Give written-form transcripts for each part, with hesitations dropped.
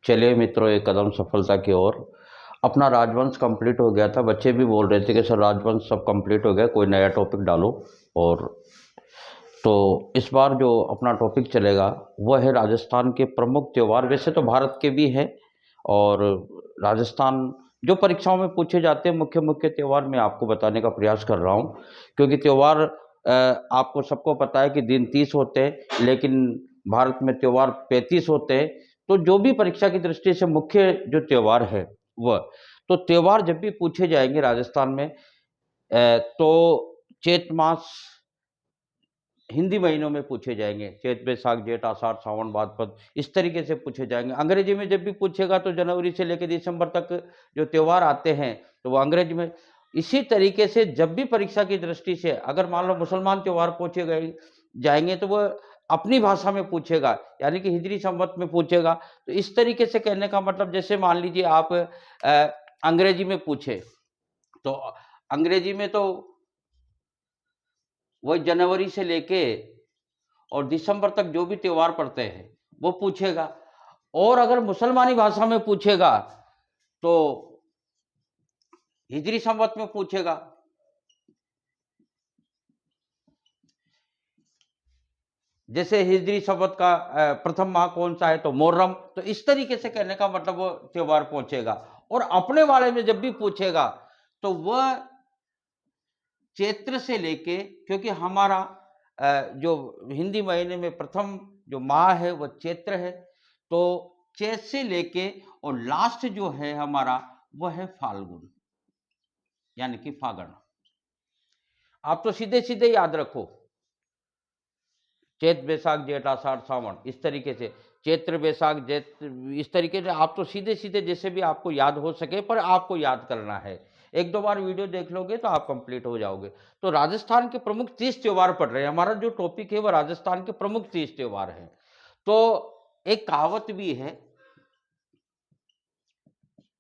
चलिए मित्रों, एक कदम सफलता की ओर। अपना राजवंश कंप्लीट हो गया था। बच्चे भी बोल रहे थे कि सर राजवंश सब कंप्लीट हो गया, कोई नया टॉपिक डालो। और तो इस बार जो अपना टॉपिक चलेगा वह है राजस्थान के प्रमुख त्यौहार। वैसे तो भारत के भी हैं, और राजस्थान जो परीक्षाओं में पूछे जाते हैं मुख्य मुख्य त्यौहार मैं आपको बताने का प्रयास कर रहा हूँ। क्योंकि त्यौहार आपको सबको पता है कि दिन 30 होते हैं, लेकिन भारत में त्यौहार 35 होते हैं। तो जो भी परीक्षा की दृष्टि से मुख्य जो त्यौहार है वह, तो त्यौहार जब भी पूछे जाएंगे राजस्थान में तो चैत मास हिंदी महीनों में पूछे जाएंगे। चैत बैसाख जेठ आषाढ़ सावन भाद्रपद इस तरीके से पूछे जाएंगे। अंग्रेजी में जब भी पूछेगा तो जनवरी से लेकर दिसंबर तक जो त्यौहार आते हैं तो वो अंग्रेजी में। इसी तरीके से जब भी परीक्षा की दृष्टि से अगर मान लो मुसलमान त्यौहार पूछे गए जाएंगे तो वह अपनी भाषा में पूछेगा, यानी कि हिजरी संवत में पूछेगा। तो इस तरीके से कहने का मतलब, जैसे मान लीजिए आप अंग्रेजी में पूछे तो अंग्रेजी में तो वही जनवरी से लेके और दिसंबर तक जो भी त्यौहार पड़ते हैं वो पूछेगा। और अगर मुसलमानी भाषा में पूछेगा तो हिजरी संवत में पूछेगा। जैसे हिजरी संवत का प्रथम माह कौन सा है तो मुहर्रम। तो इस तरीके से कहने का मतलब वो त्यौहार पूछेगा। और अपने बारे में जब भी पूछेगा तो वह चैत्र से लेके, क्योंकि हमारा जो हिंदी महीने में प्रथम जो माह है वह चैत्र है, तो चैत से लेके और लास्ट जो है हमारा वह है फाल्गुन, यानी कि फागण। आप तो सीधे सीधे याद रखो, चैत बैसाख जेठ आषाढ़ सावन इस तरीके से, चैत्र बैसाख जेठ इस तरीके से आप तो सीधे सीधे जैसे भी आपको याद हो सके, पर आपको याद करना है। एक दो बार वीडियो देख लोगे तो आप कंप्लीट हो जाओगे। तो राजस्थान के प्रमुख 30 त्यौहार पड़ रहे हैं। हमारा जो टॉपिक है वह राजस्थान के प्रमुख 30 त्यौहार है। तो एक कहावत भी है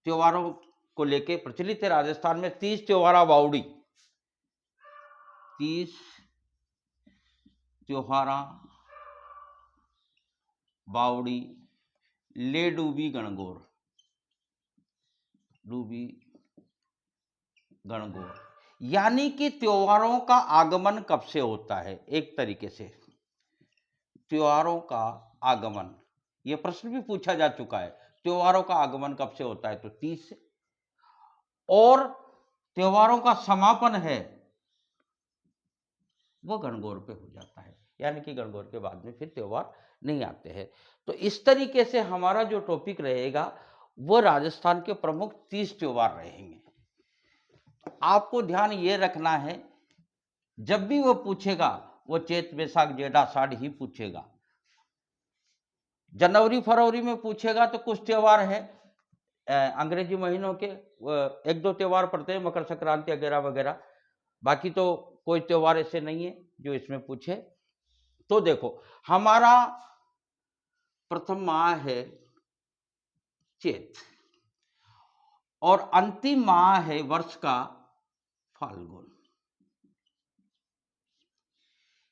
त्योहारों को लेके प्रचलित है राजस्थान में, 30 त्योहारा बावड़ी। 30 त्योहारा बावड़ी ले डूबी गणगौर, डूबी गणगौर। यानी कि त्योहारों का आगमन कब से होता है। एक तरीके से त्योहारों का आगमन, यह प्रश्न भी पूछा जा चुका है, त्योहारों का आगमन कब से होता है तो 30 से। और त्योहारों का समापन है वो गणगौर पे हो जाता है, यानी कि गणगौर के बाद में फिर त्योहार नहीं आते हैं। तो इस तरीके से हमारा जो टॉपिक रहेगा वो राजस्थान के प्रमुख 30 त्योहार रहेंगे। आपको ध्यान ये रखना है, जब भी वो पूछेगा वो चैत बैसाख जेठ आषाढ़ ही पूछेगा। जनवरी फरवरी में पूछेगा तो कुछ त्यौहार है अंग्रेजी महीनों के, एक दो त्यौहार पड़ते हैं, मकर संक्रांति वगैरह वगैरह। बाकी तो कोई त्यौहार ऐसे नहीं है जो इसमें पूछे। तो देखो, हमारा प्रथम माह है चैत और अंतिम माह है वर्ष का फाल्गुन।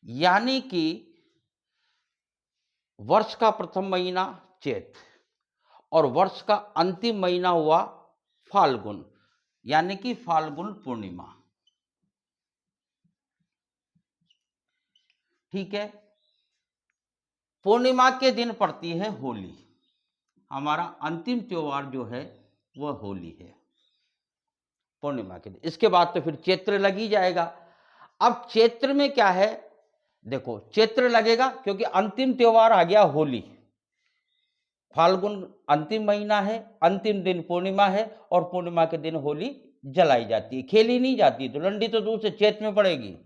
यानी कि वर्ष का प्रथम महीना चैत और वर्ष का अंतिम महीना हुआ फाल्गुन, यानी कि फाल्गुन पूर्णिमा। ठीक है। पूर्णिमा के दिन पड़ती है होली। हमारा अंतिम त्योहार जो है वह होली है पूर्णिमा के दिन। इसके बाद तो फिर चैत्र लग ही जाएगा। अब चैत्र में क्या है, देखो चैत्र लगेगा क्योंकि अंतिम त्योहार आ गया होली। फाल्गुन अंतिम महीना है, अंतिम दिन पूर्णिमा है और पूर्णिमा के दिन होली जलाई जाती है, खेली नहीं जाती। धुलंडी तो दूर से चैत में पड़ेगी।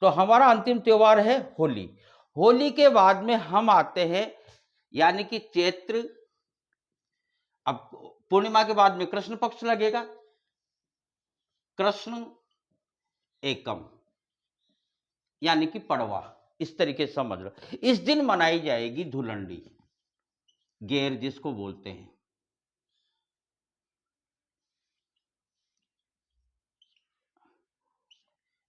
तो हमारा अंतिम त्योहार है होली। होली के बाद में हम आते हैं, यानी कि चैत्र। अब पूर्णिमा के बाद में कृष्ण पक्ष लगेगा, कृष्ण एकम यानी कि पड़वा, इस तरीके से समझ लो। इस दिन मनाई जाएगी धुलंडी, गेर जिसको बोलते हैं।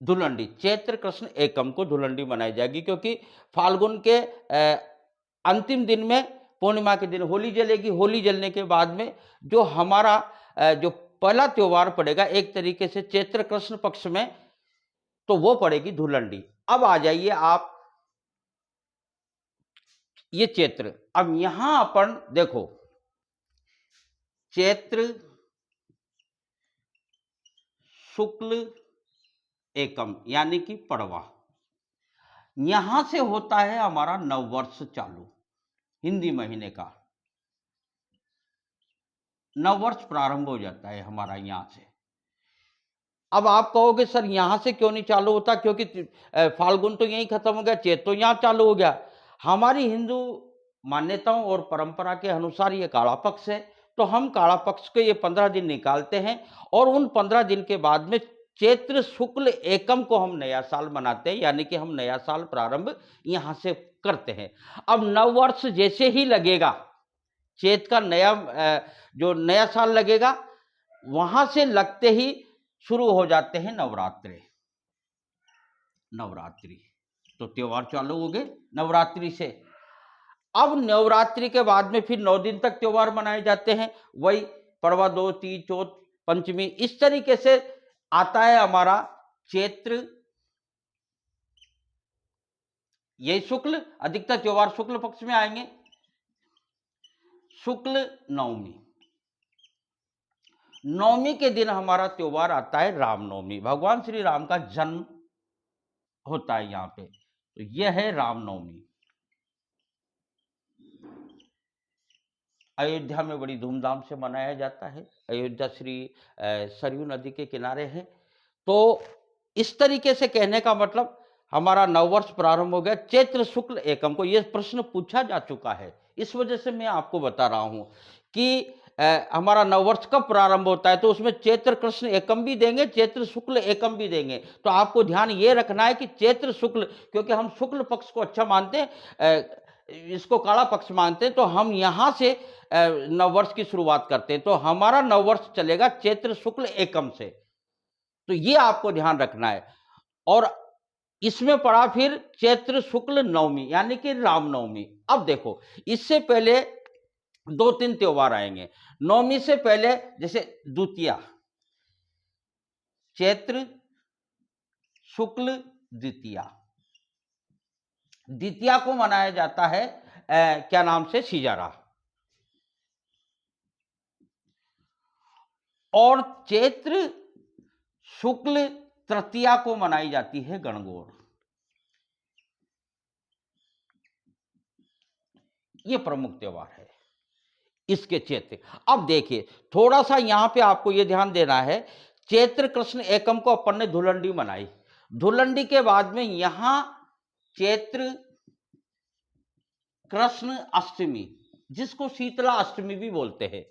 धुलंडी चैत्र कृष्ण एकम को धुलंडी मनाई जाएगी, क्योंकि फाल्गुन के अंतिम दिन में पूर्णिमा के दिन होली जलेगी। होली जलने के बाद में जो हमारा जो पहला त्योहार पड़ेगा एक तरीके से चैत्र कृष्ण पक्ष में, तो वो पड़ेगी धुलंडी। अब आ जाइए आप ये चैत्र। अब यहां अपन देखो चैत्र शुक्ल एकम यानी कि पड़वा, यहां से होता है हमारा नववर्ष चालू। हिंदी महीने का नववर्ष प्रारंभ हो जाता है हमारा यहां से। अब आप कहोगे सर यहां से क्यों नहीं चालू होता, क्योंकि फाल्गुन तो यहीं खत्म हो गया, चैत तो यहां चालू हो गया। हमारी हिंदू मान्यताओं और परंपरा के अनुसार ये काला पक्ष है, तो हम काला पक्ष के ये 15 दिन निकालते हैं और उन 15 दिन के बाद में चैत्र शुक्ल एकम को हम नया साल मनाते हैं, यानी कि हम नया साल प्रारंभ यहां से करते हैं। अब नववर्ष जैसे ही लगेगा, चैत का नया जो नया साल लगेगा, वहां से लगते ही शुरू हो जाते हैं नवरात्रि। नवरात्रि तो त्योहार चालू हो गए नवरात्रि से। अब नवरात्रि के बाद में फिर 9 दिन तक त्योहार मनाए जाते हैं, वही पड़वा, दो, तीज, चौथ, पंचमी, इस तरीके से आता है हमारा चैत्र। यही शुक्ल, अधिकतर त्योहार शुक्ल पक्ष में आएंगे। शुक्ल नवमी, नवमी के दिन हमारा त्योहार आता है रामनवमी। भगवान श्री राम का जन्म होता है यहां पे, तो यह है रामनवमी। अयोध्या में बड़ी धूमधाम से मनाया जाता है। अयोध्या श्री सरयू नदी के किनारे है। तो इस तरीके से कहने का मतलब हमारा नववर्ष प्रारंभ हो गया चैत्र शुक्ल एकम को। यह प्रश्न पूछा जा चुका है, इस वजह से मैं आपको बता रहा हूं कि हमारा नववर्ष कब प्रारंभ होता है, तो उसमें चैत्र कृष्ण एकम भी देंगे, चैत्र शुक्ल एकम भी देंगे। तो आपको ध्यान ये रखना है कि चैत्र शुक्ल, क्योंकि हम शुक्ल पक्ष को अच्छा मानते हैं, इसको काला पक्ष मानते हैं, तो हम यहां से नववर्ष की शुरुआत करते हैं। तो हमारा नववर्ष चलेगा चैत्र शुक्ल एकम से, तो ये आपको ध्यान रखना है। और इसमें पड़ा फिर चैत्र शुक्ल नवमी यानी कि रामनवमी। अब देखो इससे पहले 2-3 त्योहार आएंगे। नवमी से पहले जैसे द्वितीया, चैत्र शुक्ल द्वितीया, द्वितीया को मनाया जाता है क्या नाम से, सिजारा। और चैत्र शुक्ल तृतीया को मनाई जाती है गणगौर। ये प्रमुख त्योहार है इसके चैत्र। अब देखिए थोड़ा सा यहां पे आपको ये ध्यान देना है, चैत्र कृष्ण एकम को अपन ने धुलंडी मनाई। धुलंडी के बाद में यहां चैत्र कृष्ण अष्टमी, जिसको शीतला अष्टमी भी बोलते हैं,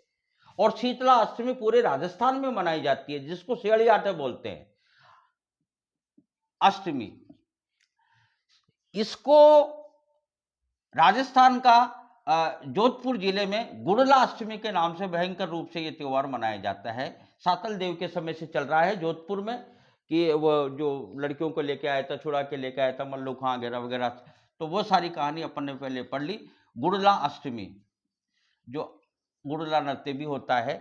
और शीतला अष्टमी पूरे राजस्थान में मनाई जाती है, जिसको सेड़ी आटे बोलते हैं अष्टमी। इसको राजस्थान का जोधपुर जिले में गुड़ला अष्टमी के नाम से भयंकर रूप से यह त्योहार मनाया जाता है। सातल देव के समय से चल रहा है जोधपुर में, कि वो जो लड़कियों को लेके आया था, छुड़ा के लेके आया था, मल्लू खां वगैरह वगैरह, तो वो सारी कहानी अपन ने पहले पढ़ ली। गुड़ला अष्टमी, जो गुड़ला नृत्य भी होता है,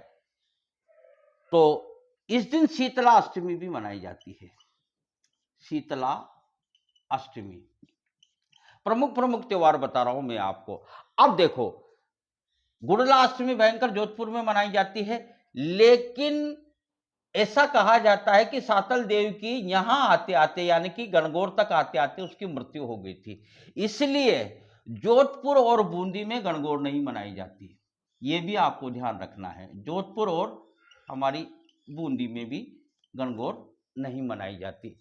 तो इस दिन शीतला अष्टमी भी मनाई जाती है। शीतला अष्टमी प्रमुख प्रमुख त्योहार बता रहा हूं मैं आपको। अब देखो गुड़ला अष्टमी भयंकर जोधपुर में मनाई जाती है, लेकिन ऐसा कहा जाता है कि सातल देव की यहां आते आते यानी कि गणगौर तक आते आते उसकी मृत्यु हो गई थी, इसलिए जोधपुर और बूंदी में गणगौर नहीं मनाई जाती। यह भी आपको ध्यान रखना है, जोधपुर और हमारी बूंदी में भी गणगौर नहीं मनाई जाती।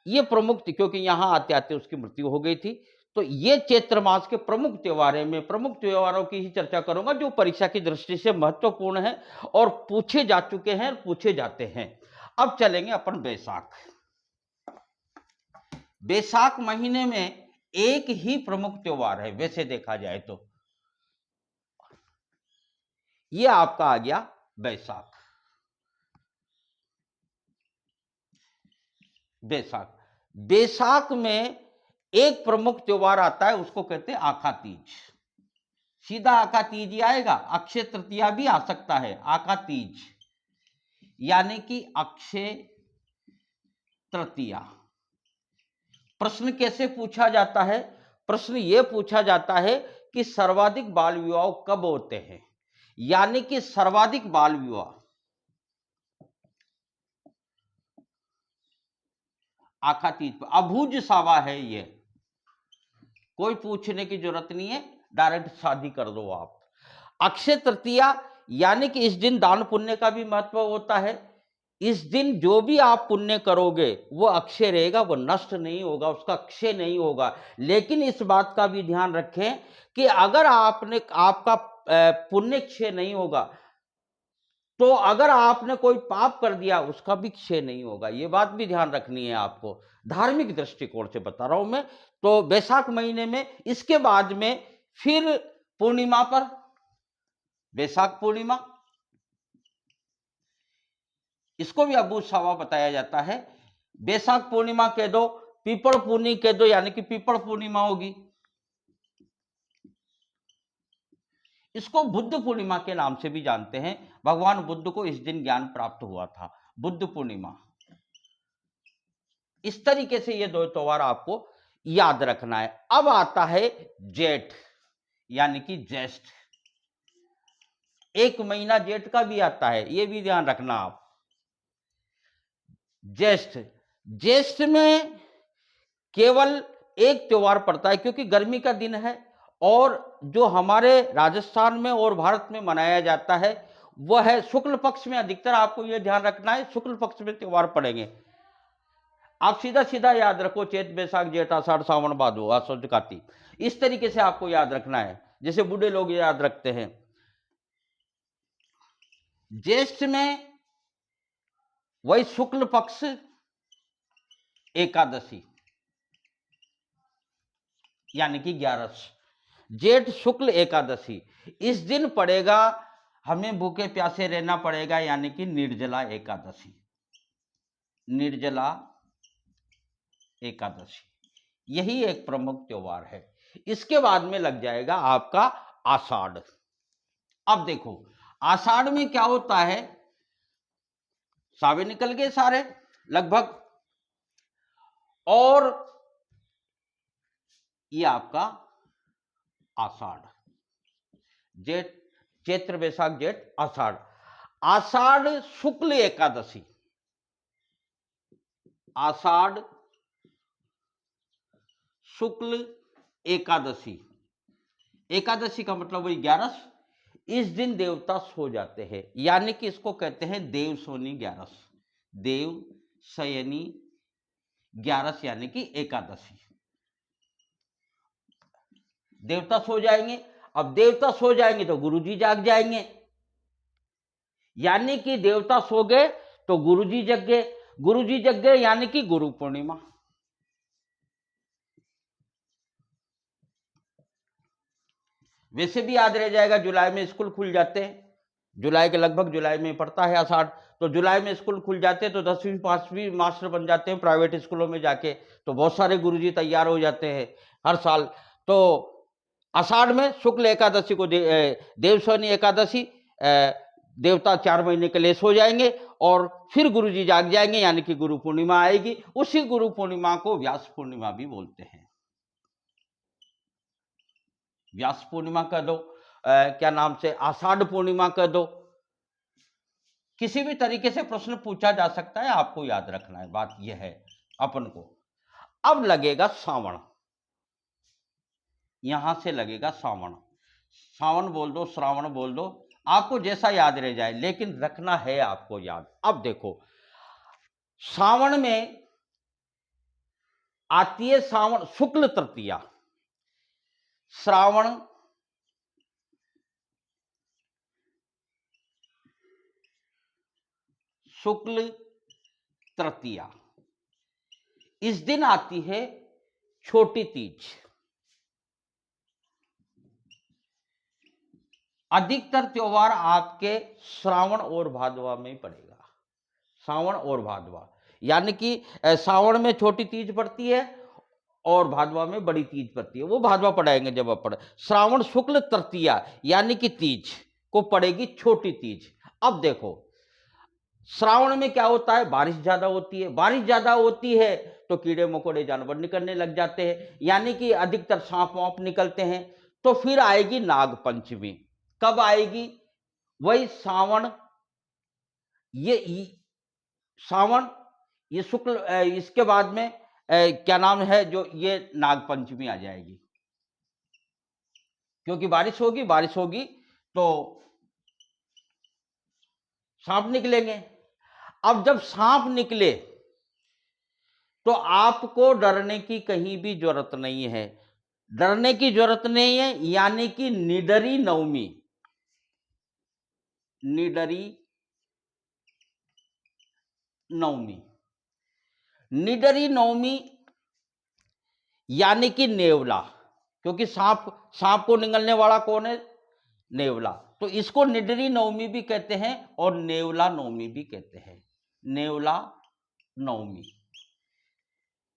ये प्रमुख, क्योंकि यहां आते आते उसकी मृत्यु हो गई थी। तो ये चैत्र मास के प्रमुख त्योहार है। मैं प्रमुख त्योहारों की ही चर्चा करूंगा जो परीक्षा की दृष्टि से महत्वपूर्ण है और पूछे जा चुके हैं, पूछे जाते हैं। अब चलेंगे अपन बैसाख। बैसाख महीने में एक ही प्रमुख त्योहार है वैसे देखा जाए तो, ये आपका आ गया बैसाख। बैसाख, बैसाख में एक प्रमुख त्योहार आता है, उसको कहते हैं आखा तीज। सीधा आका तीज ही आएगा, अक्षय तृतीया भी आ सकता है, आका तीज यानी कि अक्षय तृतीया। प्रश्न कैसे पूछा जाता है? प्रश्न यह पूछा जाता है कि सर्वाधिक बाल विवाह कब होते हैं, यानी कि सर्वाधिक बाल विवाह आखा तीज पर। अभूज सावा है ये, कोई पूछने की जरूरत नहीं है, डायरेक्ट शादी कर दो आप। अक्षय तृतीया यानी कि इस दिन दान पुण्य का भी महत्व होता है। इस दिन जो भी आप पुण्य करोगे वो अक्षय रहेगा, वो नष्ट नहीं होगा, उसका क्षय नहीं होगा। लेकिन इस बात का भी ध्यान रखें कि अगर आपका पुण्य क्षय नहीं होगा, तो अगर आपने कोई पाप कर दिया उसका भी क्षय नहीं होगा। ये बात भी ध्यान रखनी है आपको, धार्मिक दृष्टिकोण से बता रहा हूं मैं। तो बैसाख महीने में, इसके बाद में फिर पूर्णिमा पर, बैसाख पूर्णिमा, इसको भी अबूझ सावा बताया जाता है। बैसाख पूर्णिमा कह दो, पीपल पूर्णी कह दो, यानी कि पीपल पूर्णिमा होगी। इसको बुद्ध पूर्णिमा के नाम से भी जानते हैं, भगवान बुद्ध को इस दिन ज्ञान प्राप्त हुआ था, बुद्ध पूर्णिमा। इस तरीके से ये दो त्योहार आपको याद रखना है। अब आता है जेठ यानी कि ज्येष्ठ, एक महीना जेठ का भी आता है, ये भी ध्यान रखना आप। ज्येष्ठ, ज्येष्ठ में केवल एक त्योहार पड़ता है, क्योंकि गर्मी का दिन है, और जो हमारे राजस्थान में और भारत में मनाया जाता है वह है शुक्ल पक्ष में। अधिकतर आपको यह ध्यान रखना है, शुक्ल पक्ष में त्योहार पड़ेंगे। आप सीधा सीधा याद रखो, चैत बैसाख जेठ आषाढ़ सावन भादो आसोज कार्तिक, इस तरीके से आपको याद रखना है, जैसे बूढ़े लोग याद रखते हैं। ज्येष्ठ में वही शुक्ल पक्ष एकादशी यानी कि 11, जेठ शुक्ल एकादशी, इस दिन पड़ेगा, हमें भूखे प्यासे रहना पड़ेगा, यानी कि निर्जला एकादशी, निर्जला एकादशी, यही एक प्रमुख त्योहार है। इसके बाद में लग जाएगा आपका आषाढ़। अब देखो आषाढ़ में क्या होता है, सावे निकल गए सारे लगभग, और ये आपका आषाढ़, जेठ, चैत्र बैसाख जेठ आषाढ़, आषाढ़ शुक्ल एकादशी, आषाढ़ शुक्ल एकादशी, एकादशी का मतलब वही 11। इस दिन देवता सो जाते हैं, यानी कि इसको कहते हैं देव सोनी 11, देव शयनी 11 यानी कि एकादशी, देवता सो जाएंगे। अब देवता सो जाएंगे तो गुरुजी जाग जाएंगे, यानी कि देवता सो गए तो गुरुजी जग गए, गुरुजी जग गए यानी कि गुरु पूर्णिमा। वैसे भी याद रह जाएगा, जुलाई में स्कूल खुल जाते हैं, जुलाई के लगभग, जुलाई में पड़ता है आषाढ़, तो जुलाई में स्कूल खुल जाते हैं, तो 10वीं 5वीं मास्टर बन जाते हैं प्राइवेट स्कूलों में जाके, तो बहुत सारे गुरुजी तैयार हो जाते हैं हर साल। तो आषाढ़ में शुक्ल एकादशी को देवशोनी एकादशी, देवता 4 महीने के लिए सो जाएंगे और फिर गुरुजी जाग जाएंगे, यानी कि गुरु पूर्णिमा आएगी। उसी गुरु पूर्णिमा को व्यास पूर्णिमा भी बोलते हैं, व्यास पूर्णिमा कह दो, क्या नाम से आषाढ़ पूर्णिमा कह दो, किसी भी तरीके से प्रश्न पूछा जा सकता है, आपको याद रखना है, बात यह है अपन को। अब लगेगा सावन, यहां से लगेगा सावन, सावन बोल दो, श्रावण बोल दो, आपको जैसा याद रह जाए, लेकिन रखना है आपको याद। अब देखो सावन में आती है सावन शुक्ल तृतीया, श्रावण शुक्ल तृतीया, इस दिन आती है छोटी तीज। अधिकतर त्योहार आपके श्रावण और भादवा में ही पड़ेगा, श्रावण और भादवा, यानी कि सावन में छोटी तीज पड़ती है और भादवा में बड़ी तीज पड़ती है, वो भादवा पढ़ाएंगे जब आप पढ़े। श्रावण शुक्ल तृतीया यानी कि तीज को पड़ेगी छोटी तीज। अब देखो श्रावण में क्या होता है, बारिश ज्यादा होती है, बारिश ज्यादा होती है तो कीड़े मकोड़े जानवर निकलने लग जाते हैं, यानी कि अधिकतर सांप वाप निकलते हैं। तो फिर आएगी नाग पंचमी। कब आएगी, वही सावन, ये सावन, ये शुक्ल, इसके बाद में क्या नाम है, जो ये नाग पंचमी आ जाएगी, क्योंकि बारिश होगी, बारिश होगी तो सांप निकलेंगे। अब जब सांप निकले तो आपको डरने की कहीं भी जरूरत नहीं है, डरने की जरूरत नहीं है, यानी कि निडरी नवमी, निडरी नवमी, निडरी नवमी यानी कि नेवला, क्योंकि सांप, सांप को निगलने वाला कौन है, नेवला, तो इसको निडरी नवमी भी कहते हैं और नेवला नवमी भी कहते हैं, नेवला नवमी।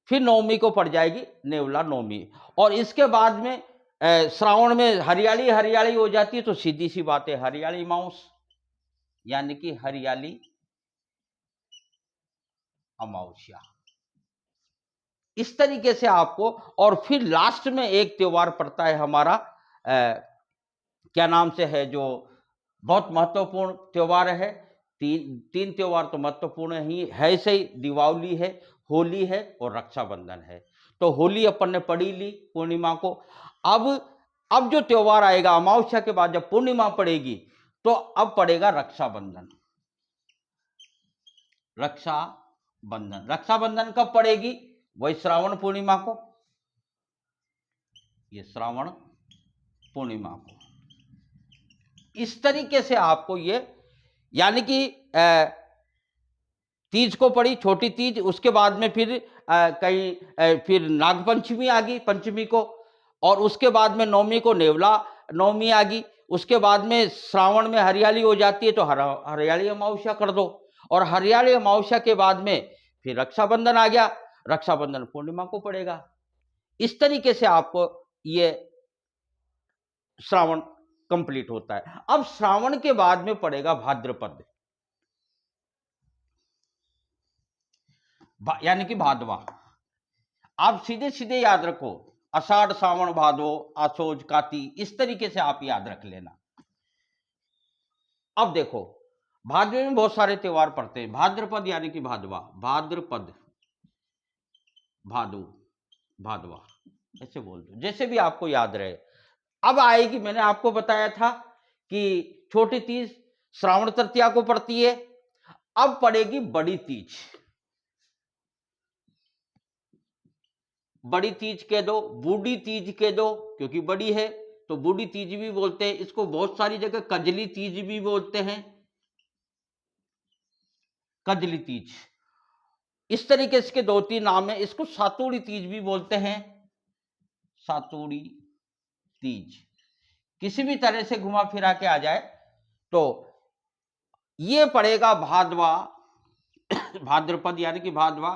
फिर नवमी को पड़ जाएगी नेवला नवमी, और इसके बाद में श्रावण में हरियाली हरियाली हो जाती है, तो सीधी सी बात है हरियाली माउस, यानी कि हरियाली अमावस्या। इस तरीके से आपको, और फिर लास्ट में एक त्योहार पड़ता है हमारा, क्या नाम से है, जो बहुत महत्वपूर्ण त्योहार है, तीन त्योहार तो महत्वपूर्ण ही है, सही, दीपावली है, होली है और रक्षाबंधन है। तो होली अपन ने पढ़ी ली पूर्णिमा को। अब जो त्योहार आएगा अमावस्या के बाद, जब पूर्णिमा पड़ेगी तो अब पड़ेगा रक्षाबंधन। रक्षाबंधन, रक्षाबंधन कब पड़ेगी, वही श्रावण पूर्णिमा को, ये श्रावण पूर्णिमा को। इस तरीके से आपको ये, यानी कि तीज को पड़ी छोटी तीज, उसके बाद में फिर फिर नागपंचमी आ गई पंचमी को, और उसके बाद में नवमी को नेवला नवमी आ गई, उसके बाद में श्रावण में हरियाली हो जाती है तो हरियाली अमावस्या कर दो, और हरियाली अमावस्या के बाद में फिर रक्षाबंधन आ गया, रक्षाबंधन पूर्णिमा को पड़ेगा। इस तरीके से आपको ये श्रावण कंप्लीट होता है। अब श्रावण के बाद में पड़ेगा भाद्रपद, यानी कि भादवा। आप सीधे सीधे याद रखो, आषाढ़ सावन भादो आसोज काती, इस तरीके से आप याद रख लेना। अब देखो भाद्र में बहुत सारे त्योहार पड़ते हैं, भाद्रपद यानी कि भादवा, भाद्रपद, भादो, भादवा, ऐसे बोल दो, जैसे भी आपको याद रहे। अब आएगी, मैंने आपको बताया था कि छोटी तीज श्रावण तृतीया को पड़ती है, अब पड़ेगी बड़ी तीज। बड़ी तीज कह दो, बूढ़ी तीज कह दो, क्योंकि बड़ी है तो बूढ़ी तीज भी बोलते हैं इसको, बहुत सारी जगह कजली तीज भी बोलते हैं, कजली तीज, इस तरीके से दो तीन नाम है। इसको सातुड़ी तीज भी बोलते हैं, सातुड़ी तीज, किसी भी तरह से घुमा फिरा के आ जाए। तो ये पड़ेगा भादवा, भाद्रपद यानी कि भादवा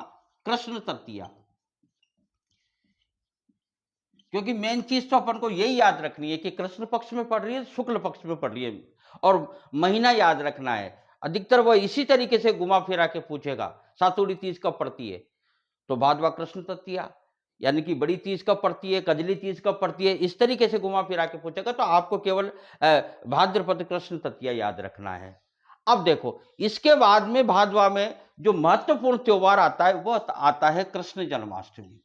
कृष्ण तृतीया, क्योंकि मेन चीज तो अपन को यही याद रखनी है कि कृष्ण पक्ष में पड़ रही है, शुक्ल पक्ष में पड़ रही है, और महीना याद रखना है। अधिकतर वह इसी तरीके से घुमा फिरा के पूछेगा, सातुड़ी तीज कब पड़ती है, तो भादवा कृष्ण तृतीया, यानी कि बड़ी तीज कब पड़ती है, कजली तीज कब पड़ती है, इस तरीके से घुमा फिरा के पूछेगा। तो आपको केवल भाद्रपद कृष्ण तृतीया याद रखना है। अब देखो इसके बाद में भादवा में जो महत्वपूर्ण त्योहार आता है वह आता है कृष्ण जन्माष्टमी।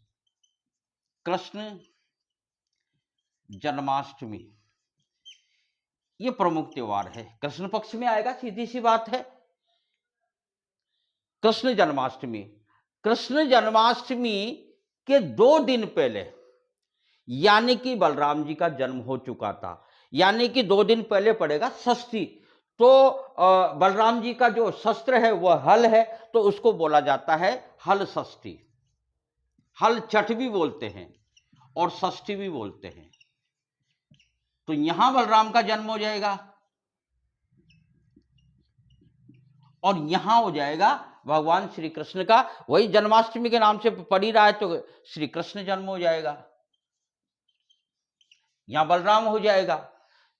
कृष्ण जन्माष्टमी ये प्रमुख त्योहार है, कृष्ण पक्ष में आएगा, सीधी सी बात है। कृष्ण जन्माष्टमी, कृष्ण जन्माष्टमी के 2 दिन पहले, यानी कि बलराम जी का जन्म हो चुका था, यानी कि 2 दिन पहले पड़ेगा षष्ठी। तो बलराम जी का जो शस्त्र है वह हल है, तो उसको बोला जाता है हल षष्ठी। हल छठ भी बोलते हैं और षष्ठी भी बोलते हैं। तो यहां बलराम का जन्म हो जाएगा और यहां हो जाएगा भगवान श्री कृष्ण का, वही जन्माष्टमी के नाम से पड़ ही रहा है, तो श्री कृष्ण जन्म हो जाएगा या बलराम हो जाएगा।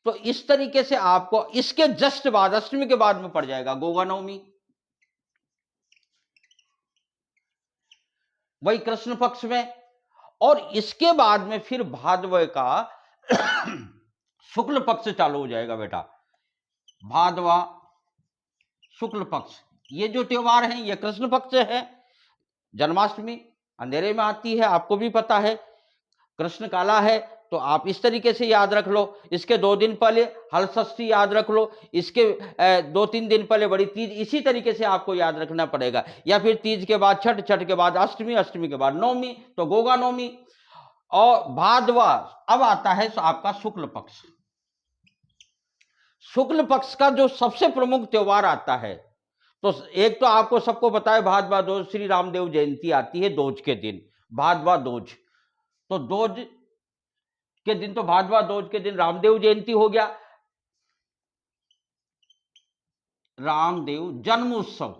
तो इस तरीके से आपको इसके जस्ट बाद, अष्टमी के बाद में पड़ जाएगा गोगा नवमी, वही कृष्ण पक्ष में। और इसके बाद में फिर भादव का शुक्ल पक्ष चालू हो जाएगा बेटा, भादवा शुक्ल पक्ष। ये जो त्योहार हैं ये कृष्ण पक्ष है। जन्माष्टमी अंधेरे में आती है, आपको भी पता है, कृष्ण काला है, तो आप इस तरीके से याद रख लो। इसके 2 दिन पहले हलषष्ठी याद रख लो, इसके 2-3 दिन पहले बड़ी तीज, इसी तरीके से आपको याद रखना पड़ेगा। या फिर तीज के बाद छठ, छठ के बाद अष्टमी, अष्टमी के बाद नवमी, तो गोगा नवमी। और भादवा अब आता है आपका शुक्ल पक्ष। शुक्ल पक्ष का जो सबसे प्रमुख त्योहार आता है, तो एक तो आपको सबको पता है भादवा दूज, श्री रामदेव जयंती आती है दोज के दिन, भादवा दूज। तो दोज के दिन, तो भादवा दूज के दिन रामदेव जयंती हो गया, रामदेव जन्म उत्सव,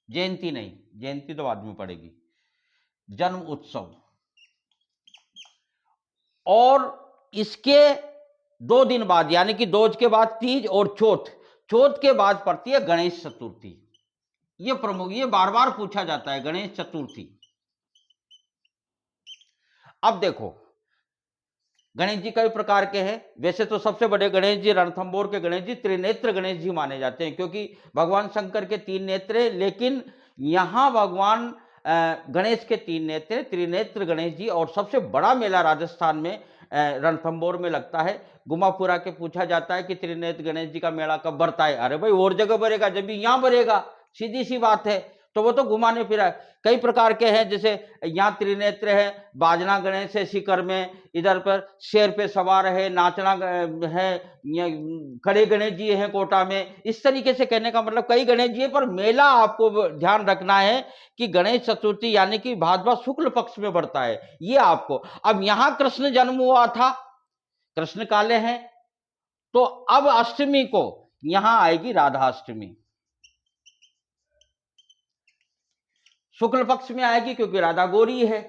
जयंती नहीं, जयंती तो बाद में पड़ेगी, जन्म उत्सव। और इसके 2 दिन बाद, यानी कि दोज के बाद तीज और चौथ, चौथ के बाद पड़ती है गणेश चतुर्थी। ये प्रमुख, ये बार बार पूछा जाता है, गणेश चतुर्थी। अब देखो गणेश जी कई प्रकार के हैं। वैसे तो सबसे बड़े गणेश जी, रणथंभौर के गणेश जी त्रिनेत्र गणेश जी माने जाते हैं, क्योंकि भगवान शंकर के 3 नेत्र हैं, लेकिन यहां भगवान गणेश के 3 नेत्र, त्रिनेत्र गणेश जी। और सबसे बड़ा मेला राजस्थान में रणथंभौर में लगता है। गुमापुरा के पूछा जाता है कि त्रिनेत्र गणेश जी का मेला कब भरता है। अरे भाई और जगह भरेगा, जब भी यहां भरेगा, सीधी सी बात है। तो वो तो घुमाने फिरा कई प्रकार के हैं, जैसे यहाँ त्रिनेत्र है, बाजना गणेश है शिखर में, इधर पर शेर पे सवार है, नाचना है, खड़े गणेश जी हैं कोटा में। इस तरीके से कहने का मतलब कई गणेश जी है, पर मेला आपको ध्यान रखना है कि गणेश चतुर्थी यानी कि भादवा शुक्ल पक्ष में बढ़ता है, ये आपको। अब यहां कृष्ण जन्म हुआ था, कृष्ण काले हैं, तो अब अष्टमी को यहां आएगी राधाष्टमी, शुक्ल पक्ष में आएगी, क्योंकि राधा गोरी है,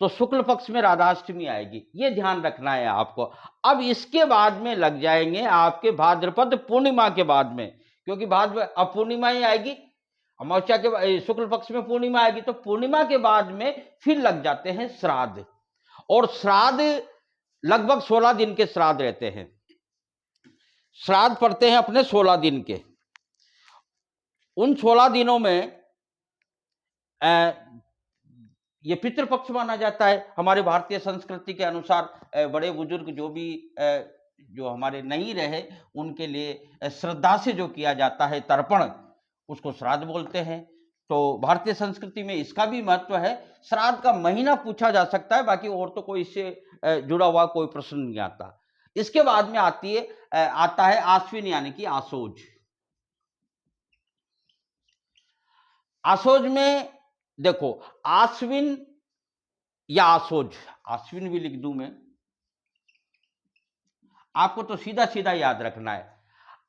तो शुक्ल पक्ष में राधाष्टमी आएगी, ये ध्यान रखना है आपको। अब इसके बाद में लग जाएंगे आपके भाद्रपद पूर्णिमा के बाद में, क्योंकि भाद्र अब पूर्णिमा ही आएगी, अमावस्या के शुक्ल पक्ष में पूर्णिमा आएगी, तो पूर्णिमा के बाद में फिर लग जाते हैं श्राद्ध। और श्राद्ध लगभग 16 दिन के श्राद्ध रहते हैं, श्राद्ध पड़ते हैं अपने 16 दिन के। उन 16 दिनों में ये पितृपक्ष माना जाता है हमारे भारतीय संस्कृति के अनुसार। बड़े बुजुर्ग जो भी जो हमारे नहीं रहे, उनके लिए श्रद्धा से जो किया जाता है तर्पण, उसको श्राद्ध बोलते हैं। तो भारतीय संस्कृति में इसका भी महत्व है। श्राद्ध का महीना पूछा जा सकता है, बाकी और तो कोई इससे जुड़ा हुआ कोई प्रश्न नहीं आता। इसके बाद में आता है आश्विन यानी कि आसोज। आसोज में देखो, आश्विन या आसोज, आश्विन भी लिख दूं मैं, आपको तो सीधा सीधा याद रखना है।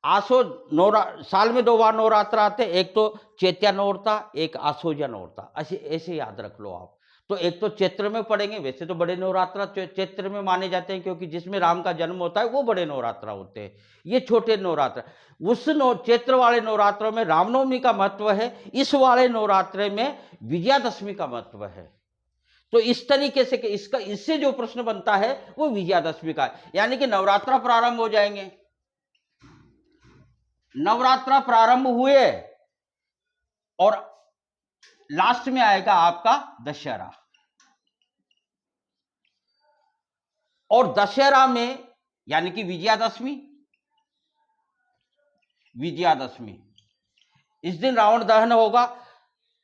आसोज साल में 2 बार नवरात्र आते, एक तो चैत्या नवरात्र, एक आसोजा नवरात्र, ऐसे याद रख लो आप। तो एक तो चैत्र में पड़ेंगे, वैसे तो बड़े नवरात्र चैत्र में माने जाते हैं, क्योंकि जिसमें राम का जन्म होता है वो बड़े नवरात्र होते हैं, ये छोटे नवरात्र। उस चैत्र वाले नवरात्रों में रामनवमी का महत्व है, इस वाले नवरात्र में विजयादशमी का महत्व है। तो इस तरीके से इससे जो प्रश्न बनता है वो विजयादशमी का, यानी कि नवरात्र प्रारंभ हो जाएंगे। नवरात्र प्रारंभ हुए और लास्ट में आएगा आपका दशहरा। और दशहरा में यानी कि विजयादशमी, इस दिन रावण दहन होगा।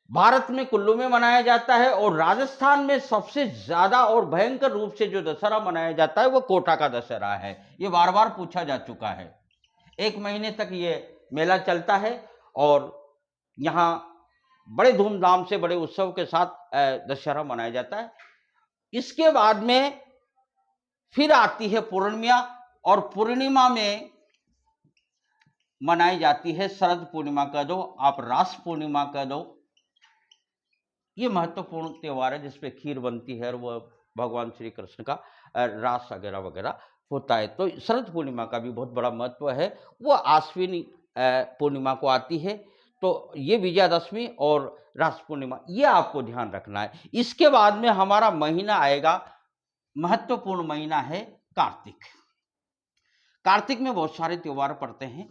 भारत में कुल्लू में मनाया जाता है, और राजस्थान में सबसे ज्यादा और भयंकर रूप से जो दशहरा मनाया जाता है वो कोटा का दशहरा है। ये बार बार पूछा जा चुका है। 1 महीने तक ये मेला चलता है, और यहाँ बड़े धूमधाम से, बड़े उत्सव के साथ दशहरा मनाया जाता है। इसके बाद में फिर आती है पूर्णिमा, और पूर्णिमा में मनाई जाती है, शरद पूर्णिमा कह दो, आप रास पूर्णिमा कह दो। ये महत्वपूर्ण त्यौहार है जिसपे खीर बनती है और वो भगवान श्री कृष्ण का रास वगैरह वगैरह होता है। तो शरद पूर्णिमा का भी बहुत बड़ा महत्व है। वो आश्विनी पूर्णिमा को आती है। तो ये विजयादशमी और रास पूर्णिमा ये आपको ध्यान रखना है। इसके बाद में हमारा महीना आएगा, महत्वपूर्ण महीना है कार्तिक। कार्तिक में बहुत सारे त्योहार पड़ते हैं।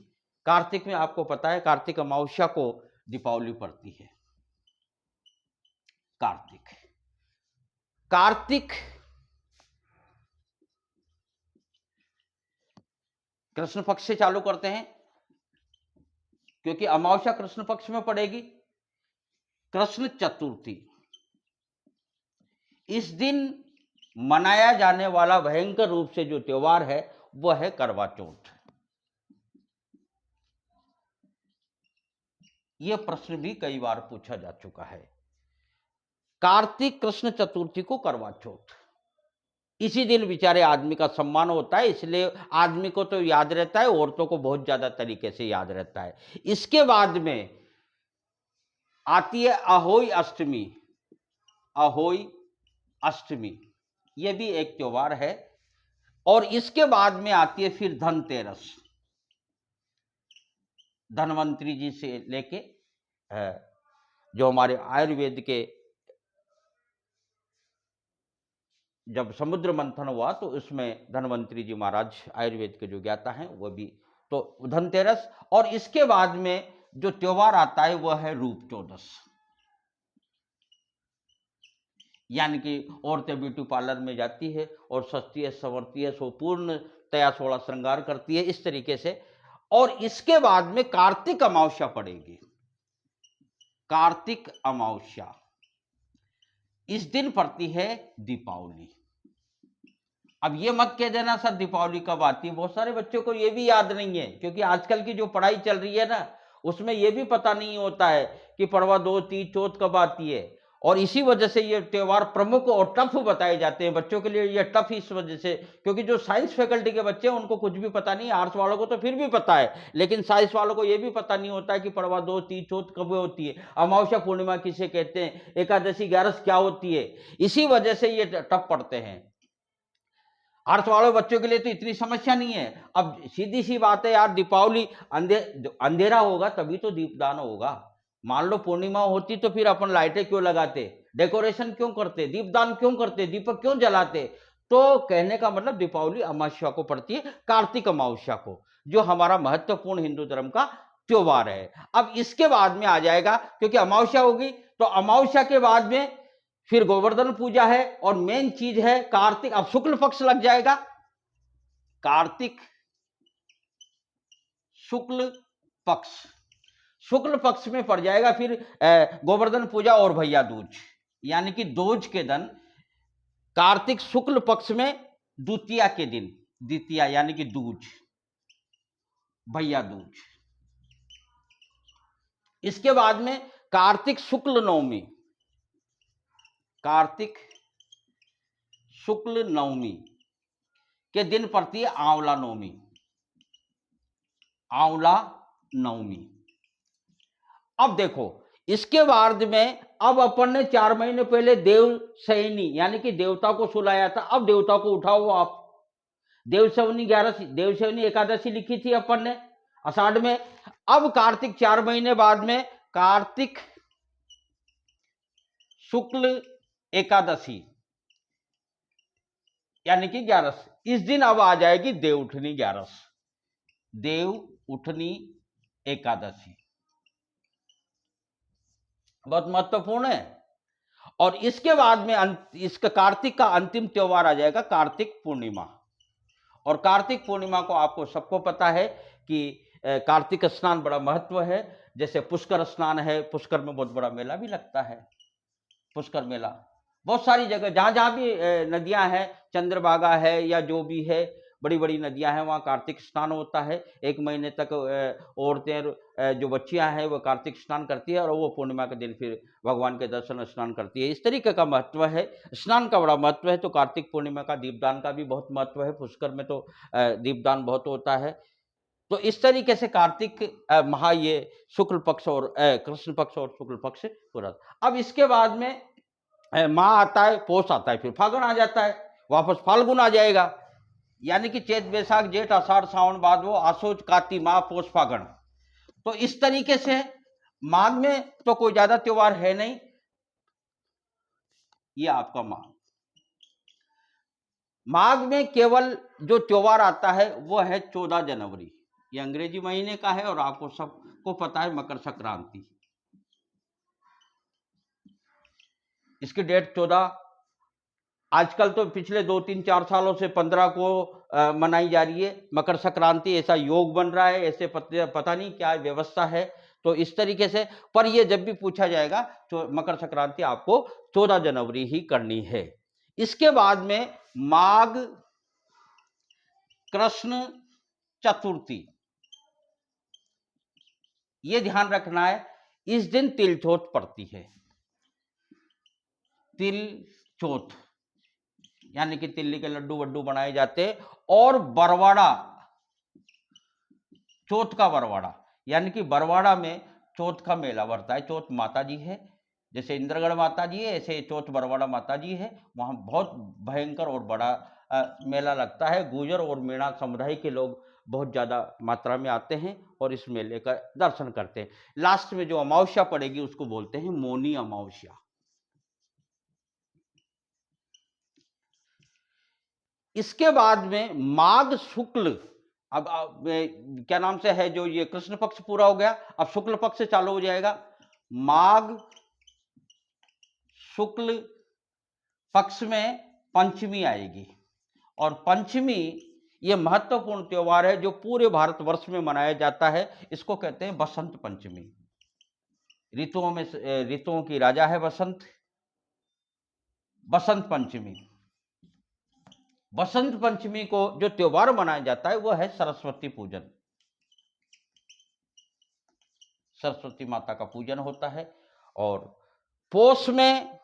कार्तिक में आपको पता है कार्तिक अमावस्या को दीपावली पड़ती है। कार्तिक कार्तिक कृष्ण पक्ष से चालू करते हैं क्योंकि अमावस्या कृष्ण पक्ष में पड़ेगी। कृष्ण चतुर्थी, इस दिन मनाया जाने वाला भयंकर रूप से जो त्योहार है वह है करवा चौथ। यह प्रश्न भी कई बार पूछा जा चुका है। कार्तिक कृष्ण चतुर्थी को करवा चौथ, इसी दिन बेचारे आदमी का सम्मान होता है, इसलिए आदमी को तो याद रहता है, औरतों को बहुत ज्यादा तरीके से याद रहता है। इसके बाद में आती है अहोई अष्टमी। अहोई अष्टमी यह भी एक त्योहार है। और इसके बाद में आती है फिर धनतेरस। धन्वंतरी जी से लेके जो हमारे आयुर्वेद के जब समुद्र मंथन हुआ तो उसमें धन्वंतरी जी महाराज आयुर्वेद के जो ज्ञाता हैं वह भी, तो धनतेरस। और इसके बाद में जो त्योहार आता है वह है रूप चौदस, यानी कि औरतें ब्यूटी पार्लर में जाती है और सजती है संवरती है, सो पूर्णतया 16 श्रृंगार करती है, इस तरीके से। और इसके बाद में कार्तिक अमावस्या पड़ेगी। कार्तिक अमावस्या इस दिन पड़ती है दीपावली। अब ये मत कह देना सर दीपावली कब आती है, बहुत सारे बच्चों को ये भी याद नहीं है क्योंकि आजकल की जो पढ़ाई चल रही है ना उसमें ये भी पता नहीं होता है कि पड़वा दो तीज चौथ कब आती है। और इसी वजह से ये त्योहार प्रमुख और टफ बताए जाते हैं बच्चों के लिए। ये टफ इस वजह से क्योंकि जो साइंस फैकल्टी के बच्चे हैं उनको कुछ भी पता नहीं, आर्ट्स वालों को तो फिर भी पता है, लेकिन साइंस वालों को ये भी पता नहीं होता है कि पड़वा दो तीज चौथ कब होती है, अमावस्या पूर्णिमा किसे कहते हैं, एकादशी ग्यारस क्या होती है। इसी वजह से ये टफ पढ़ते हैं। आर्ट्स वाले बच्चों के लिए तो इतनी समस्या नहीं है। अब सीधी सी बात है यार, दीपावली अंधेरा होगा तभी तो दीपदान होगा। मान लो पूर्णिमा होती तो फिर अपन लाइटें क्यों लगाते, डेकोरेशन क्यों करते, दीपदान क्यों करते, दीपक क्यों जलाते। तो कहने का मतलब दीपावली अमावस्या को पड़ती है, कार्तिक अमावस्या को, जो हमारा महत्वपूर्ण हिंदू धर्म का त्योहार है। अब इसके बाद में आ जाएगा क्योंकि अमावस्या होगी तो अमावस्या के बाद में फिर गोवर्धन पूजा है और मेन चीज है कार्तिक। अब शुक्ल पक्ष लग जाएगा, कार्तिक शुक्ल पक्ष, शुक्ल पक्ष में पड़ जाएगा फिर गोवर्धन पूजा और भैया दूज, यानी कि दूज के दिन कार्तिक शुक्ल पक्ष में द्वितीया के दिन, द्वितीया यानी कि दूज, भैया दूज। इसके बाद में कार्तिक शुक्ल नवमी, कार्तिक शुक्ल नवमी के दिन पड़ती है आंवला नवमी, आंवला नवमी। अब देखो इसके बाद में अब अपन ने 4 महीने पहले देव सैनी यानी कि देवता को सुलाया था। अब देवता को उठाओ आप, देवसवनी 11 देवसवनी एकादशी लिखी थी अपन ने आषाढ़ में। अब कार्तिक 4 महीने बाद में कार्तिक शुक्ल एकादशी यानी कि 11, इस दिन अब आ जाएगी देव उठनी 11, देव उठनी एकादशी, बहुत महत्वपूर्ण है। और इसके बाद में इसका कार्तिक का अंतिम त्योहार आ जाएगा कार्तिक पूर्णिमा। और कार्तिक पूर्णिमा को आपको सबको पता है कि कार्तिक स्नान बड़ा महत्व है। जैसे पुष्कर स्नान है, पुष्कर में बहुत बड़ा मेला भी लगता है, पुष्कर मेला बहुत सारी जगह जहां जहां भी नदियां हैं, चंद्रभागा है या जो भी है बड़ी बड़ी नदियां हैं, वहां कार्तिक स्नान होता है। 1 महीने तक औरतें जो बच्चियां हैं वो कार्तिक स्नान करती है और वो पूर्णिमा के दिन फिर भगवान के दर्शन स्नान करती है। इस तरीके का महत्व है, स्नान का बड़ा महत्व है। तो कार्तिक पूर्णिमा का दीपदान का भी बहुत महत्व है। पुष्कर में तो दीपदान बहुत होता है। तो इस तरीके से कार्तिक माह ये शुक्ल पक्ष और कृष्ण पक्ष और शुक्ल पक्ष पूरा। अब इसके बाद में माह आता है, पौष आता है, फिर फागुन आ जाता है, वापस फाल्गुन आ जाएगा, यानी कि चैत बैसाख जेठ आषाढ़ सावन भादो आसो कार्तिक माह पौष फागुन। तो इस तरीके से माघ में तो कोई ज्यादा त्योहार है नहीं, ये आपका माघ में केवल जो त्योहार आता है वो है 14 जनवरी, ये अंग्रेजी महीने का है और आपको सबको पता है मकर संक्रांति, इसकी डेट 14, आजकल तो पिछले 2-3-4 सालों से 15 को मनाई जा रही है मकर संक्रांति, ऐसा योग बन रहा है, ऐसे पता नहीं क्या व्यवस्था है। तो इस तरीके से, पर ये जब भी पूछा जाएगा तो मकर संक्रांति आपको 14 जनवरी ही करनी है। इसके बाद में माघ कृष्ण चतुर्थी, ये ध्यान रखना है, इस दिन तिल चौथ पड़ती है। तिल चौथ यानी कि तिल्ली के लड्डू वड्डू बनाए जाते हैं, और बरवाड़ा, चौथ का बरवाड़ा, यानी कि बरवाड़ा में चौथ का मेला बढ़ता है। चौथ माता जी है, जैसे इंद्रगढ़ माता जी है ऐसे चौथ बरवाड़ा माता जी है, वहां बहुत भयंकर और बड़ा मेला लगता है। गुर्जर और मीणा समुदाय के लोग बहुत ज्यादा मात्रा में आते हैं और इस मेले का दर्शन करते हैं। लास्ट में जो अमावस्या पड़ेगी उसको बोलते हैं मौनी अमावस्या। इसके बाद में माघ शुक्ल, अब क्या नाम से है, जो ये कृष्ण पक्ष पूरा हो गया, अब शुक्ल पक्ष से चालू हो जाएगा। माघ शुक्ल पक्ष में पंचमी आएगी, और पंचमी ये महत्वपूर्ण त्योहार है जो पूरे भारतवर्ष में मनाया जाता है। इसको कहते हैं बसंत पंचमी। ऋतुओं में ऋतुओं की राजा है बसंत, बसंत पंचमी। बसंत पंचमी को जो त्योहार मनाया जाता है वो है सरस्वती पूजन, सरस्वती माता का पूजन होता है। और पौष में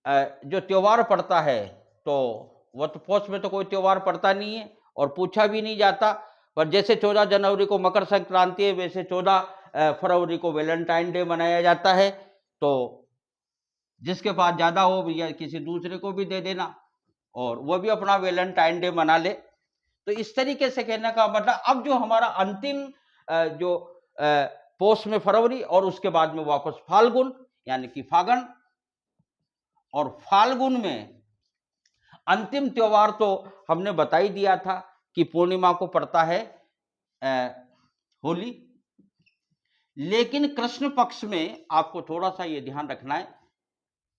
जो त्योहार पड़ता है, तो वह तो पौष में तो कोई त्योहार पड़ता नहीं है और पूछा भी नहीं जाता, पर जैसे 14 जनवरी को मकर संक्रांति है वैसे 14 फरवरी को वैलेंटाइन डे मनाया जाता है। तो जिसके पास ज्यादा हो या किसी दूसरे को भी दे देना और वह भी अपना वैलेंटाइन डे मना ले। तो इस तरीके से कहने का मतलब, अब जो हमारा अंतिम जो पौष में फरवरी और उसके बाद में वापस फाल्गुन यानी कि फागुन, और फाल्गुन में अंतिम त्योहार तो हमने बता ही दिया था कि पूर्णिमा को पड़ता है होली। लेकिन कृष्ण पक्ष में आपको थोड़ा सा ये ध्यान रखना है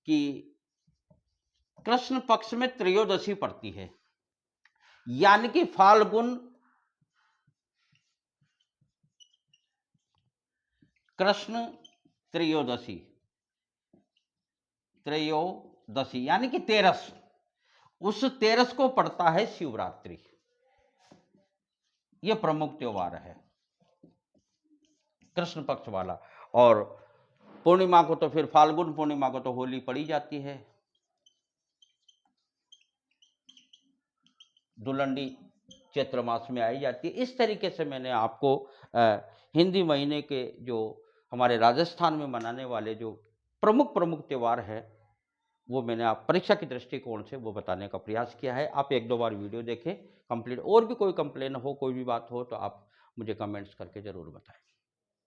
कि कृष्ण पक्ष में त्रयोदशी पड़ती है, यानी कि फाल्गुन कृष्ण त्रयोदशी, त्रयोदशी यानी कि 13, उस 13 को पड़ता है शिवरात्रि। यह प्रमुख त्योहार है कृष्ण पक्ष वाला। और पूर्णिमा को तो फिर फाल्गुन पूर्णिमा को तो होली पड़ी जाती है, दुलंडी चैत्र मास में आई जाती है। इस तरीके से मैंने आपको हिंदी महीने के जो हमारे राजस्थान में मनाने वाले जो प्रमुख त्योहार है वो मैंने आप परीक्षा की दृष्टिकोण से वो बताने का प्रयास किया है। आप 1-2 बार वीडियो देखें कंप्लीट। और भी कोई कंप्लेन हो, कोई भी बात हो तो आप मुझे कमेंट्स करके ज़रूर बताएं।